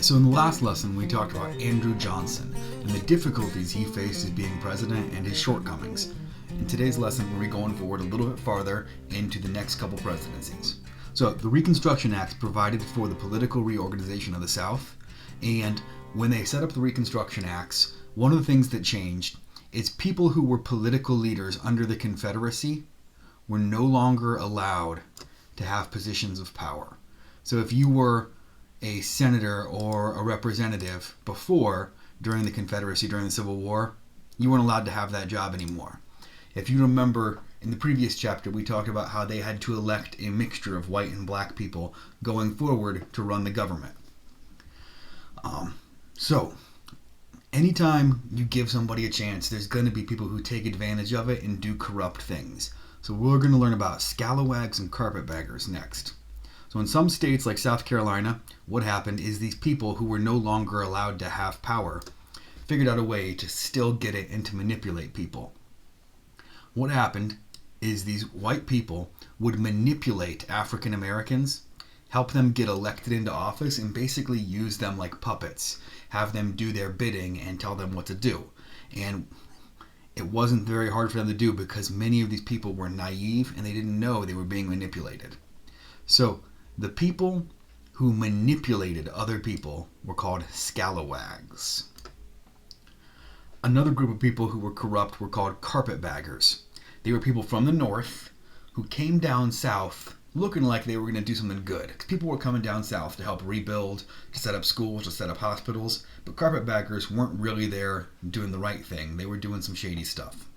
So in the last lesson, we talked about Andrew Johnson and the difficulties he faced as being president and his shortcomings. In today's lesson, we'll be going forward a little bit farther into the next couple presidencies. So the Reconstruction Act provided for the political reorganization of the South, and when they set up the Reconstruction Acts, one of the things that changed is people who were political leaders under the Confederacy were no longer allowed to have positions of power. So if you were a senator or a representative before, during the Confederacy, during the Civil War, you weren't allowed to have that job anymore. If you remember, in the previous chapter, we talked about how they had to elect a mixture of white and black people going forward to run the government. So, anytime you give somebody a chance, there's going to be people who take advantage of it and do corrupt things. So we're going to learn about scalawags and carpetbaggers next. So in some states like South Carolina, what happened is these people who were no longer allowed to have power figured out a way to still get it and to manipulate people. What happened is these white people would manipulate African Americans, help them get elected into office, and basically use them like puppets, have them do their bidding and tell them what to do. And it wasn't very hard for them to do because many of these people were naive and they didn't know they were being manipulated. So the people who manipulated other people were called scalawags. Another group of people who were corrupt were called carpetbaggers. They were people from the north who came down south looking like they were going to do something good. People were coming down south to help rebuild, to set up schools, to set up hospitals, but carpetbaggers weren't really there doing the right thing. They were doing some shady stuff.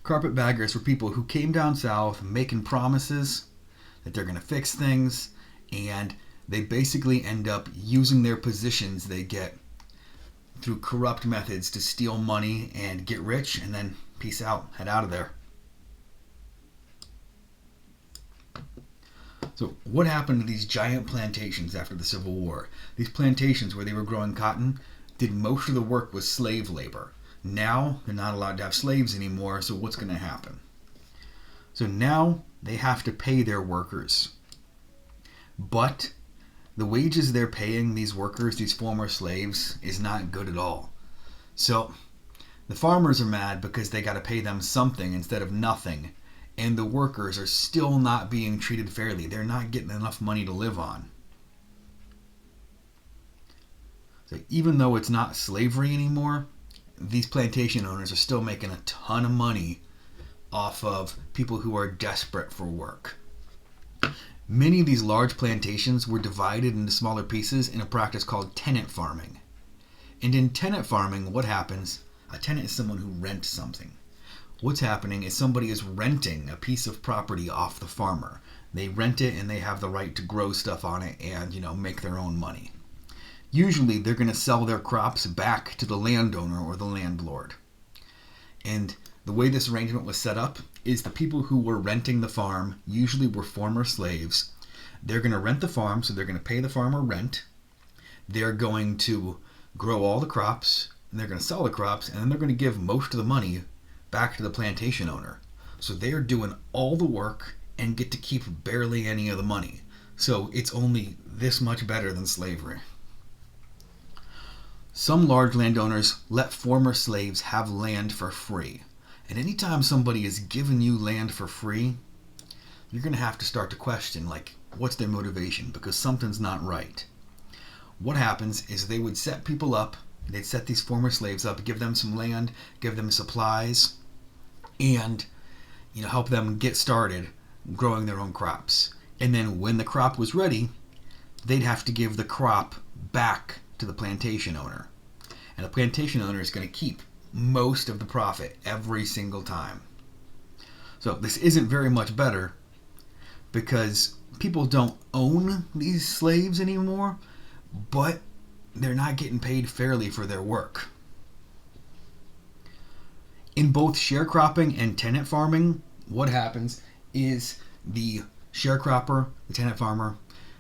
Carpetbaggers were people who came down south making promises that they're going to fix things, and they basically end up using their positions they get through corrupt methods to steal money and get rich, and then peace out, head out of there. So what happened to these giant plantations after the Civil War? These plantations where they were growing cotton did most of the work with slave labor. Now they're not allowed to have slaves anymore, so what's going to happen? So now they have to pay their workers. But the wages they're paying these workers, these former slaves, is not good at all. So the farmers are mad because they got to pay them something instead of nothing. And the workers are still not being treated fairly. They're not getting enough money to live on. So even though it's not slavery anymore, these plantation owners are still making a ton of money off of people who are desperate for work. Many of these large plantations were divided into smaller pieces in a practice called tenant farming. And in tenant farming, what happens? A tenant is someone who rents something. What's happening is somebody is renting a piece of property off the farmer. They rent it and they have the right to grow stuff on it and, make their own money. Usually they're going to sell their crops back to the landowner or the landlord. And the way this arrangement was set up is the people who were renting the farm usually were former slaves. They're going to rent the farm, so they're going to pay the farmer rent. They're going to grow all the crops, and they're going to sell the crops, and then they're going to give most of the money back to the plantation owner. So they're doing all the work and get to keep barely any of the money. So it's only this much better than slavery. Some large landowners let former slaves have land for free. And anytime somebody is giving you land for free, you're going to have to start to question, what's their motivation? Because something's not right. What happens is they would set people up, they'd set these former slaves up, give them some land, give them supplies, and help them get started growing their own crops. And then when the crop was ready, they'd have to give the crop back to the plantation owner. And the plantation owner is going to keep most of the profit every single time. So this isn't very much better because people don't own these slaves anymore, but they're not getting paid fairly for their work. In both sharecropping and tenant farming, what happens is the sharecropper, the tenant farmer,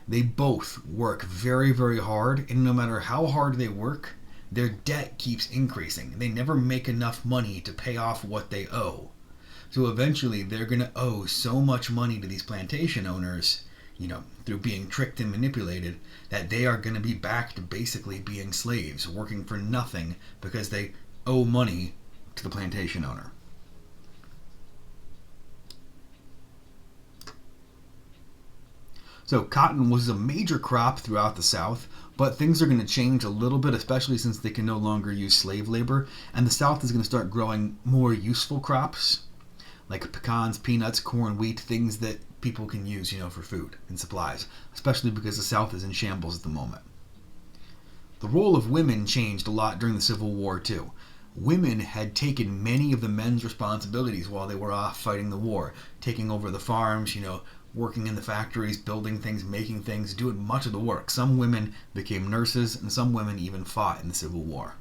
they both work very, very hard, and no matter how hard they work, their debt keeps increasing. They never make enough money to pay off what they owe. So eventually they're going to owe so much money to these plantation owners, through being tricked and manipulated, that they are going to be back to basically being slaves, working for nothing because they owe money to the plantation owner. So cotton was a major crop throughout the South, but things are going to change a little bit, especially since they can no longer use slave labor, and the South is going to start growing more useful crops, like pecans, peanuts, corn, wheat, things that people can use, for food and supplies, especially because the South is in shambles at the moment. The role of women changed a lot during the Civil War, too. Women had taken many of the men's responsibilities while they were off fighting the war, taking over the farms, working in the factories, building things, making things, doing much of the work. Some women became nurses, and some women even fought in the Civil War.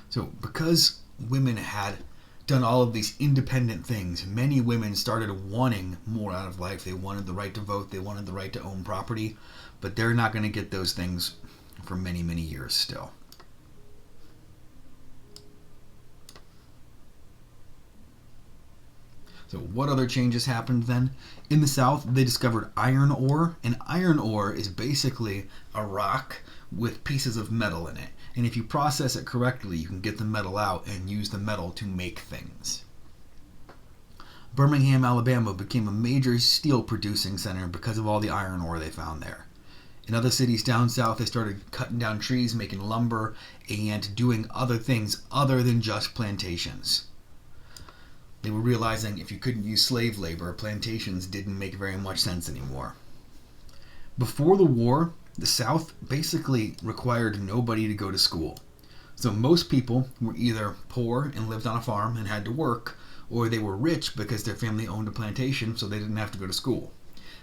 So because women had done all of these independent things, many women started wanting more out of life. They wanted the right to vote, they wanted the right to own property, but they're not going to get those things for many, many years still. So what other changes happened then? In the South, they discovered iron ore, and iron ore is basically a rock with pieces of metal in it. And if you process it correctly, you can get the metal out and use the metal to make things. Birmingham, Alabama became a major steel producing center because of all the iron ore they found there. In other cities down south, they started cutting down trees, making lumber, and doing other things other than just plantations. They were realizing if you couldn't use slave labor, plantations didn't make very much sense anymore. Before the war, the South basically required nobody to go to school. So most people were either poor and lived on a farm and had to work, or they were rich because their family owned a plantation so they didn't have to go to school.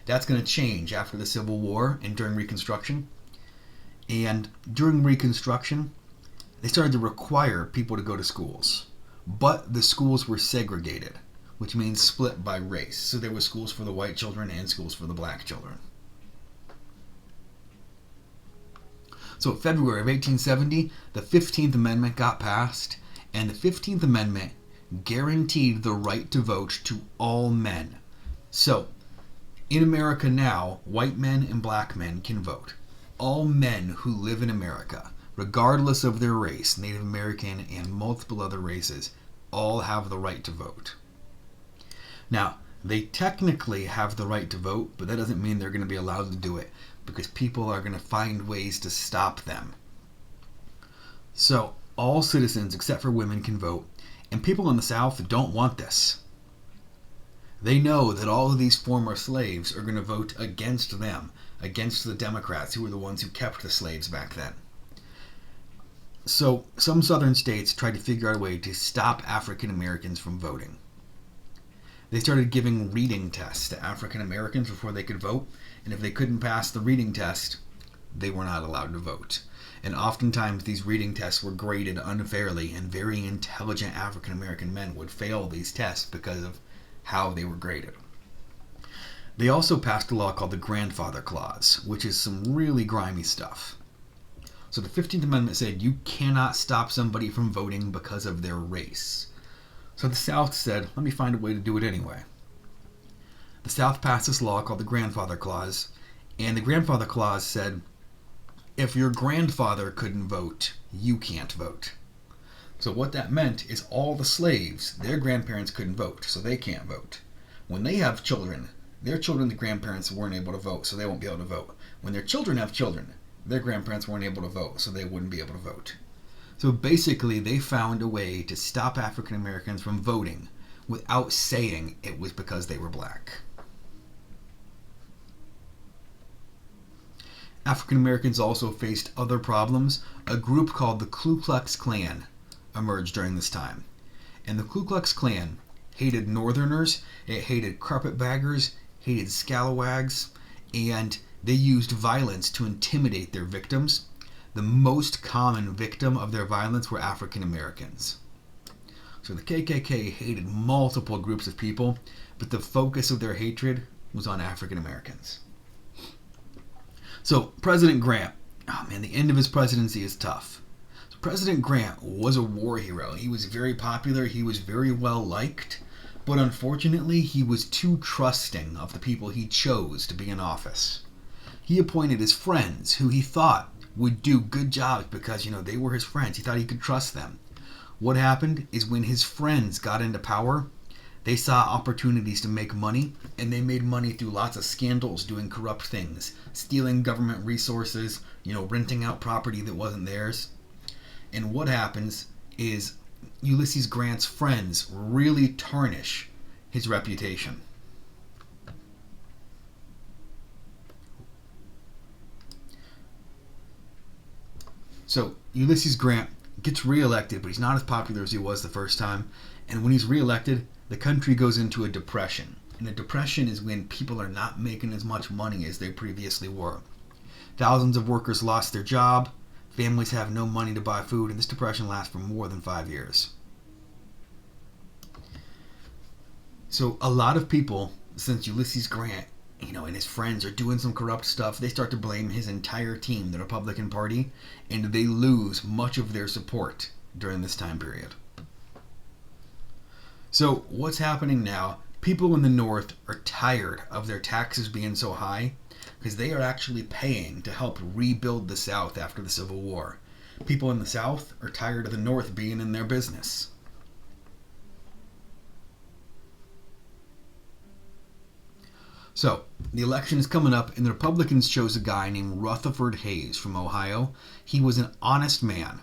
That's going to change after the Civil War and during Reconstruction. And during Reconstruction, they started to require people to go to schools. But the schools were segregated, which means split by race. So there were schools for the white children and schools for the black children. So in February of 1870, the 15th Amendment got passed, and the 15th Amendment guaranteed the right to vote to all men. So, in America now, white men and black men can vote. All men who live in America, regardless of their race, Native American and multiple other races, all have the right to vote. Now, they technically have the right to vote, but that doesn't mean they're going to be allowed to do it, because people are going to find ways to stop them. So, all citizens except for women can vote, and people in the South don't want this. They know that all of these former slaves are going to vote against them, against the Democrats, who were the ones who kept the slaves back then. So, some southern states tried to figure out a way to stop African Americans from voting. They started giving reading tests to African Americans before they could vote, and if they couldn't pass the reading test, they were not allowed to vote. And oftentimes these reading tests were graded unfairly, and very intelligent African American men would fail these tests because of how they were graded. They also passed a law called the Grandfather Clause, which is some really grimy stuff. So the 15th Amendment said you cannot stop somebody from voting because of their race. So the South said, let me find a way to do it anyway. The South passed this law called the Grandfather Clause, and the Grandfather Clause said, if your grandfather couldn't vote, you can't vote. So what that meant is all the slaves, their grandparents couldn't vote, so they can't vote. When they have children, their children's grandparents weren't able to vote, so they won't be able to vote. When their children have children, their grandparents weren't able to vote, so they wouldn't be able to vote. So basically, they found a way to stop African Americans from voting without saying it was because they were black. African Americans also faced other problems. A group called the Ku Klux Klan emerged during this time. And the Ku Klux Klan hated Northerners, it hated carpetbaggers, hated scalawags, and they used violence to intimidate their victims. The most common victim of their violence were African Americans. So the KKK hated multiple groups of people, but the focus of their hatred was on African Americans. So President Grant, the end of his presidency is tough. So President Grant was a war hero. He was very popular, he was very well liked, But unfortunately, he was too trusting of the people he chose to be in office. He appointed his friends, who he thought would do good jobs because, they were his friends. He thought he could trust them. What happened is when his friends got into power, they saw opportunities to make money, and they made money through lots of scandals, doing corrupt things, stealing government resources, renting out property that wasn't theirs. And what happens is Ulysses Grant's friends really tarnish his reputation. So Ulysses Grant gets reelected, but he's not as popular as he was the first time. And when he's reelected, the country goes into a depression. And a depression is when people are not making as much money as they previously were. Thousands of workers lost their job. Families have no money to buy food, and this depression lasts for more than 5 years. So a lot of people, since Ulysses Grant, and his friends are doing some corrupt stuff, they start to blame his entire team, the Republican Party, and they lose much of their support during this time period. So what's happening now? People in the North are tired of their taxes being so high because they are actually paying to help rebuild the South after the Civil War. People in the South are tired of the North being in their business. So, the election is coming up, and the Republicans chose a guy named Rutherford Hayes from Ohio. He was an honest man.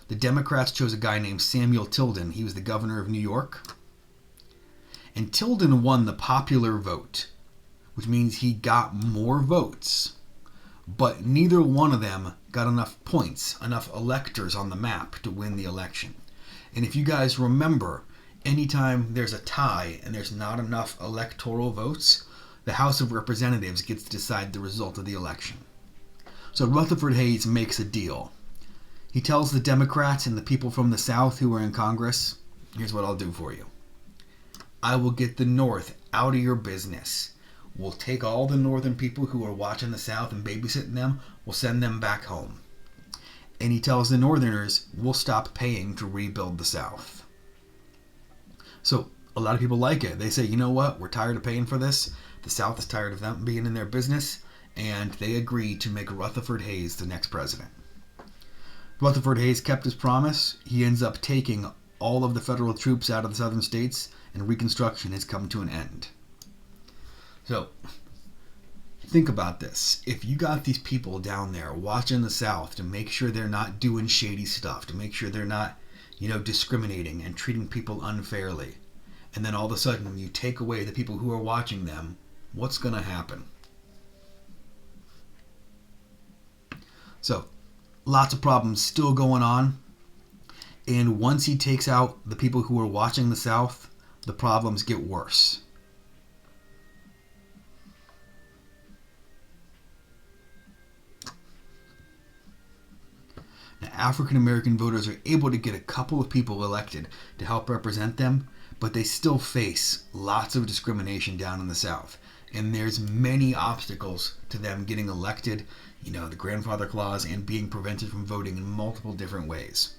The Democrats chose a guy named Samuel Tilden. He was the governor of New York. And Tilden won the popular vote, which means he got more votes. But neither one of them got enough points, enough electors on the map to win the election. And if you guys remember, anytime there's a tie and there's not enough electoral votes, the House of Representatives gets to decide the result of the election. So Rutherford Hayes makes a deal. He tells the Democrats and the people from the South who are in Congress, here's what I'll do for you. I will get the North out of your business. We'll take all the Northern people who are watching the South and babysitting them, we'll send them back home. And he tells the Northerners, we'll stop paying to rebuild the South. So a lot of people like it. They say, you know what, we're tired of paying for this. The South is tired of them being in their business, and they agree to make Rutherford Hayes the next president. Rutherford Hayes kept his promise. He ends up taking all of the federal troops out of the southern states, and Reconstruction has come to an end. So, think about this. If you got these people down there watching the South to make sure they're not doing shady stuff, to make sure they're not, discriminating and treating people unfairly, and then all of a sudden you take away the people who are watching them, what's going to happen? So, lots of problems still going on. And once he takes out the people who are watching the South, the problems get worse. Now, African American voters are able to get a couple of people elected to help represent them, but they still face lots of discrimination down in the South. And there's many obstacles to them getting elected, the grandfather clause, and being prevented from voting in multiple different ways.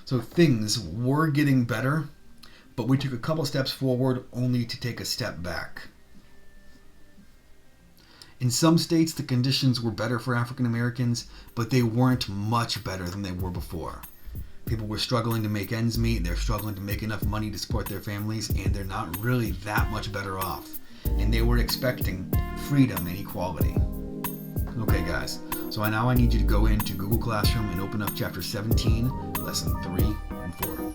So things were getting better, but we took a couple steps forward only to take a step back. In some states, the conditions were better for African Americans, but they weren't much better than they were before. People were struggling to make ends meet, they're struggling to make enough money to support their families, and they're not really that much better off. And they were expecting freedom and equality. Okay guys, so now I need you to go into Google Classroom and open up chapter 17, lesson 3 and 4.